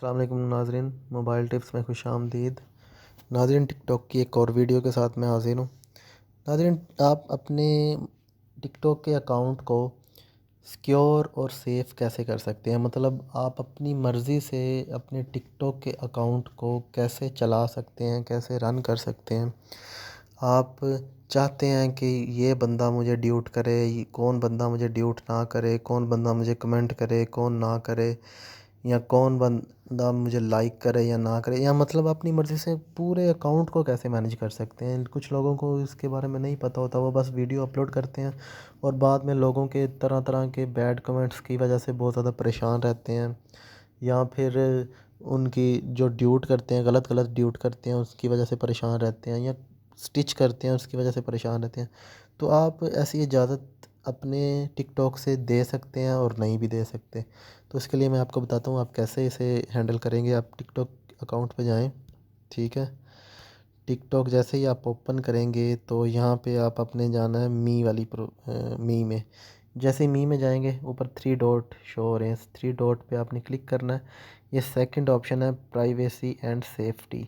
अस्सलाम वालेकुम नाज़रीन, मोबाइल टिप्स में खुशामदीद। नाज़रीन, टिकटॉक की एक और वीडियो के साथ मैं हाज़िर हूँ। नाज़रीन, आप अपने टिकटॉक के अकाउंट को सिक्योर और सेफ़ कैसे कर सकते हैं? मतलब आप अपनी मर्ज़ी से अपने टिकटॉक के अकाउंट को कैसे चला सकते हैं, कैसे रन कर सकते हैं? आप चाहते हैं कि ये बंदा मुझे ड्यूट करे, कौन बंदा मुझे ड्यूट ना करे, कौन बंदा मुझे कमेंट करे, कौन ना करे, या कौन बंदा मुझे लाइक करे या ना करे, या मतलब अपनी मर्ज़ी से पूरे अकाउंट को कैसे मैनेज कर सकते हैं। कुछ लोगों को इसके बारे में नहीं पता होता, वो बस वीडियो अपलोड करते हैं और बाद में लोगों के तरह तरह के बैड कमेंट्स की वजह से बहुत ज़्यादा परेशान रहते हैं, या फिर उनकी जो ड्यूट करते हैं, गलत गलत ड्यूट करते हैं, उसकी वजह से परेशान रहते हैं, या स्टिच करते हैं उसकी वजह से परेशान रहते हैं। तो आप ऐसी इजाज़त अपने टिकटॉक से दे सकते हैं और नहीं भी दे सकते। तो इसके लिए मैं आपको बताता हूँ आप कैसे इसे हैंडल करेंगे। आप टिकटॉक अकाउंट पे जाएं, ठीक है। टिकटॉक जैसे ही आप ओपन करेंगे तो यहाँ पे आप अपने जाना है मी वाली मी में। जैसे ही मी में जाएंगे, ऊपर थ्री डॉट शो हो रहे हैं, थ्री डॉट पे आपने क्लिक करना है। ये सेकंड ऑप्शन है, प्राइवेसी एंड सेफ्टी।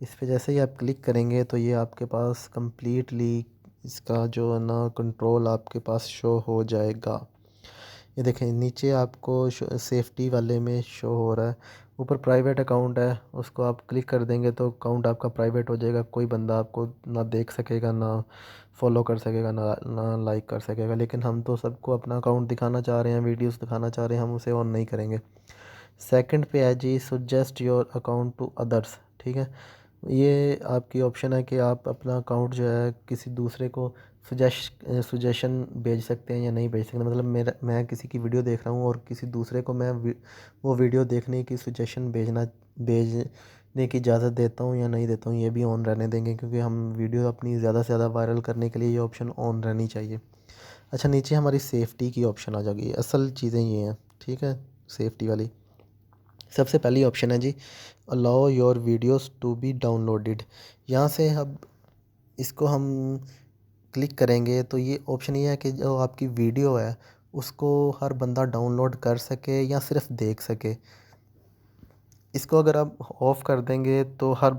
इस पे जैसे ही आप क्लिक करेंगे तो ये आपके पास कंप्लीटली इसका जो है ना कंट्रोल आपके पास शो हो जाएगा। ये देखें, नीचे आपको सेफ्टी वाले में शो हो रहा है, ऊपर प्राइवेट अकाउंट है, उसको आप क्लिक कर देंगे तो अकाउंट आपका प्राइवेट हो जाएगा। कोई बंदा आपको ना देख सकेगा, ना फॉलो कर सकेगा, ना लाइक कर सकेगा। लेकिन हम तो सबको अपना अकाउंट दिखाना चाह रहे हैं, वीडियोस दिखाना चाह रहे हैं, हम उसे ऑन नहीं करेंगे। सेकंड पे है जी, suggest your account to others, ठीक है। ये आपकी ऑप्शन है कि आप अपना अकाउंट जो है किसी दूसरे को सुजेशन भेज सकते हैं या नहीं भेज सकते। मतलब मैं किसी की वीडियो देख रहा हूँ और किसी दूसरे को मैं वो वीडियो देखने की सुजेशन भेजने की इजाज़त देता हूँ या नहीं देता हूँ, ये भी ऑन रहने देंगे, क्योंकि हम वीडियो अपनी ज़्यादा से ज़्यादा वायरल करने के लिए ये ऑप्शन ऑन रहनी चाहिए। अच्छा, नीचे हमारी सेफ्टी की ऑप्शन आ जाएगी। असल चीज़ें ये हैं, ठीक है। सेफ्टी वाली सबसे पहली ऑप्शन है जी, allow your videos to be downloaded. यहाँ से अब इसको हम क्लिक करेंगे तो ये ऑप्शन ये है कि जो आपकी वीडियो है उसको हर बंदा डाउनलोड कर सके या सिर्फ देख सके। इसको अगर आप ऑफ़ कर देंगे तो हर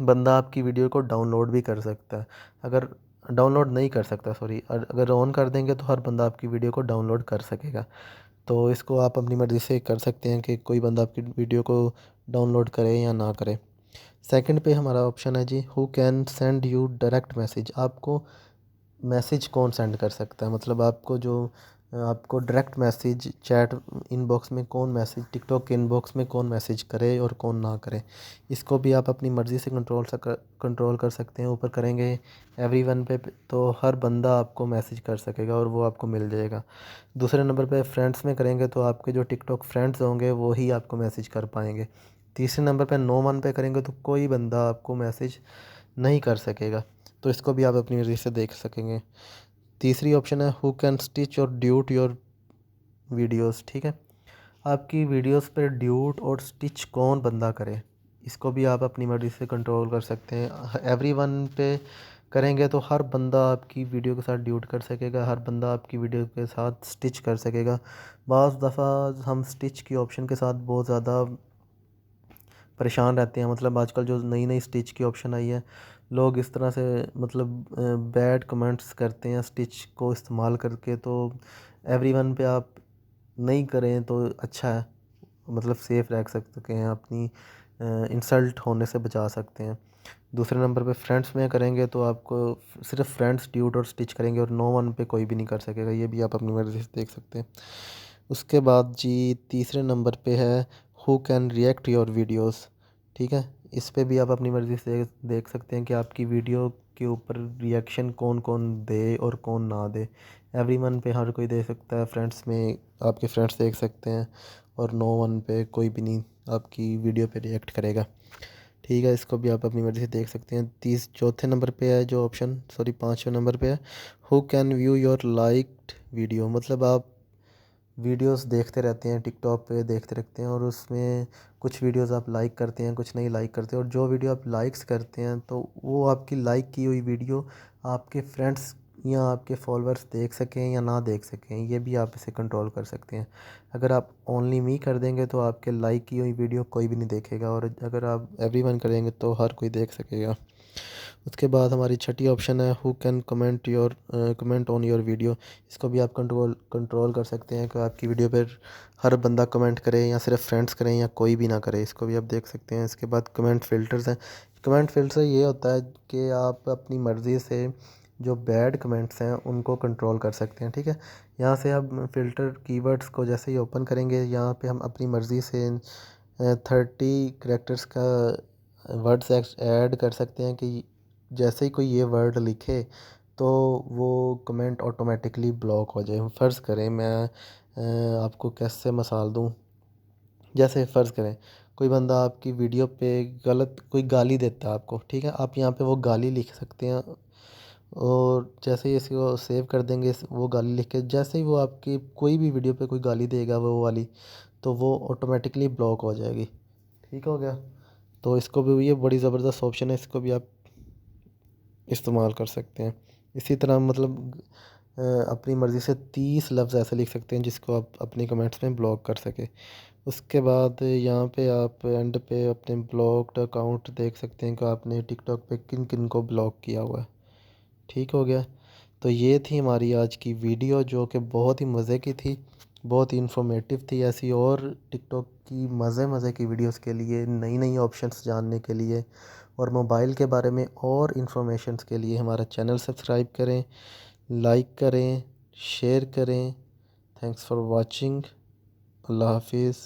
बंदा आपकी वीडियो को डाउनलोड भी कर सकता है। अगर डाउनलोड नहीं कर सकता, सॉरी, अगर ऑन कर देंगे तो हर बंदा आपकी वीडियो को डाउनलोड कर सकेगा। तो इसको आप अपनी मर्ज़ी से कर सकते हैं कि कोई बंदा आपकी वीडियो को डाउनलोड करे या ना करे। सेकंड पे हमारा ऑप्शन है जी, who can send you direct message. आपको मैसेज कौन सेंड कर सकता है, मतलब आपको डायरेक्ट मैसेज चैट इनबॉक्स में कौन मैसेज, टिकटॉक के इनबॉक्स में कौन मैसेज करे और कौन ना करे। इसको भी आप अपनी मर्ज़ी से कंट्रोल कर सकते हैं। ऊपर करेंगे एवरीवन पे तो हर बंदा आपको मैसेज कर सकेगा और वो आपको मिल जाएगा। दूसरे नंबर पे फ्रेंड्स में करेंगे तो आपके जो टिकटॉक फ्रेंड्स होंगे वो ही आपको मैसेज कर पाएंगे। तीसरे नंबर पे नो वन पे करेंगे तो कोई बंदा आपको मैसेज नहीं कर सकेगा। तो इसको भी आप अपनी मर्ज़ी से देख सकेंगे। तीसरी ऑप्शन है, हु कैन स्टिच और ड्यूट योर वीडियोस, ठीक है। आपकी वीडियोस पर ड्यूट और स्टिच कौन बंदा करे, इसको भी आप अपनी मर्ज़ी से कंट्रोल कर सकते हैं। एवरीवन पे करेंगे तो हर बंदा आपकी वीडियो के साथ ड्यूट कर सकेगा, हर बंदा आपकी वीडियो के साथ स्टिच कर सकेगा। बाज़ दफ़ा हम स्टिच की ऑप्शन के साथ बहुत ज़्यादा परेशान रहते हैं। मतलब आजकल जो नई नई स्टिच की ऑप्शन आई है, लोग इस तरह से मतलब बैड कमेंट्स करते हैं स्टिच को इस्तेमाल करके। तो एवरीवन पे आप नहीं करें तो अच्छा है, मतलब सेफ़ रह सकते हैं, अपनी इंसल्ट होने से बचा सकते हैं। दूसरे नंबर पे फ्रेंड्स में करेंगे तो आपको सिर्फ फ्रेंड्स ड्यूट और स्टिच करेंगे और नो वन पे कोई भी नहीं कर सकेगा, ये भी आप अपनी मर्ज़ी से देख सकते हैं। उसके बाद जी, तीसरे नंबर पे है, who can react your videos, ठीक है। इस पे भी आप अपनी मर्ज़ी से देख सकते हैं कि आपकी वीडियो के ऊपर रिएक्शन कौन कौन दे और कौन ना दे। एवरीवन पे हर कोई दे सकता है, फ्रेंड्स में आपके फ्रेंड्स देख सकते हैं, और नो वन पे कोई भी नहीं आपकी वीडियो पे रिएक्ट करेगा, ठीक है। इसको भी आप अपनी मर्ज़ी से देख सकते हैं। चौथे नंबर पे है जो ऑप्शन, सॉरी, पाँचवें नंबर पे है, who can view your liked video. मतलब आप वीडियोस देखते रहते हैं, टिकटॉक पे देखते रहते हैं, और उसमें कुछ वीडियोस आप लाइक करते हैं, कुछ नहीं लाइक करते। और जो वीडियो आप लाइक्स करते हैं तो वो आपकी लाइक की हुई वीडियो आपके फ्रेंड्स या आपके फॉलोअर्स देख सकें या ना देख सकें, ये भी आप इसे कंट्रोल कर सकते हैं। अगर आप ओनली मी कर देंगे तो आपके लाइक की हुई वीडियो कोई भी नहीं देखेगा, और अगर आप एवरीवन करेंगे तो हर कोई देख सकेगा। उसके बाद हमारी छठी ऑप्शन है who can comment on your video. इसको भी आप कंट्रोल कर सकते हैं कि आपकी वीडियो पर हर बंदा कमेंट करे या सिर्फ फ्रेंड्स करें या कोई भी ना करे, इसको भी आप देख सकते हैं। इसके बाद कमेंट फ़िल्टर्स हैं। कमेंट फ़िल्टर ये होता है कि आप अपनी मर्ज़ी से जो बैड कमेंट्स हैं उनको कंट्रोल कर सकते हैं, ठीक है। यहाँ से हम फ़िल्टर कीवर्ड्स को जैसे ही ओपन करेंगे, यहाँ पे हम अपनी मर्ज़ी से 30 करैक्टर्स का वर्ड्स ऐड कर सकते हैं कि जैसे ही कोई ये वर्ड लिखे तो वो कमेंट ऑटोमेटिकली ब्लॉक हो जाए। फ़र्ज़ करें मैं आपको कैसे मिसाल दूँ, जैसे फ़र्ज़ करें कोई बंदा आपकी वीडियो पे गलत कोई गाली देता है आपको, ठीक है, आप यहाँ पे वो गाली लिख सकते हैं, और जैसे ही इसको सेव कर देंगे वो गाली लिख के, जैसे ही वो आपकी कोई भी वीडियो पे कोई गाली देगा वो वाली, तो वो ऑटोमेटिकली ब्लॉक हो जाएगी। ठीक हो गया। तो इसको भी, ये बड़ी ज़बरदस्त ऑप्शन है, इसको भी आप इस्तेमाल कर सकते हैं। इसी तरह मतलब अपनी मर्ज़ी से 30 लफ्ज़ ऐसे लिख सकते हैं जिसको आप अपने कमेंट्स में ब्लॉक कर सके। उसके बाद यहाँ पे आप एंड पे अपने ब्लॉक्ड अकाउंट देख सकते हैं कि आपने टिकटॉक पे किन किन को ब्लॉक किया हुआ है। ठीक हो गया। तो ये थी हमारी आज की वीडियो, जो कि बहुत ही मज़े की थी, बहुत ही इन्फॉर्मेटिव थी। ऐसी और टिकटॉक की मज़े मज़े की वीडियोस के लिए, नई नई ऑप्शंस जानने के लिए और मोबाइल के बारे में और इन्फॉर्मेशंस के लिए हमारा चैनल सब्सक्राइब करें, लाइक करें, शेयर करें। Thanks for watching. अल्लाह हाफिज़।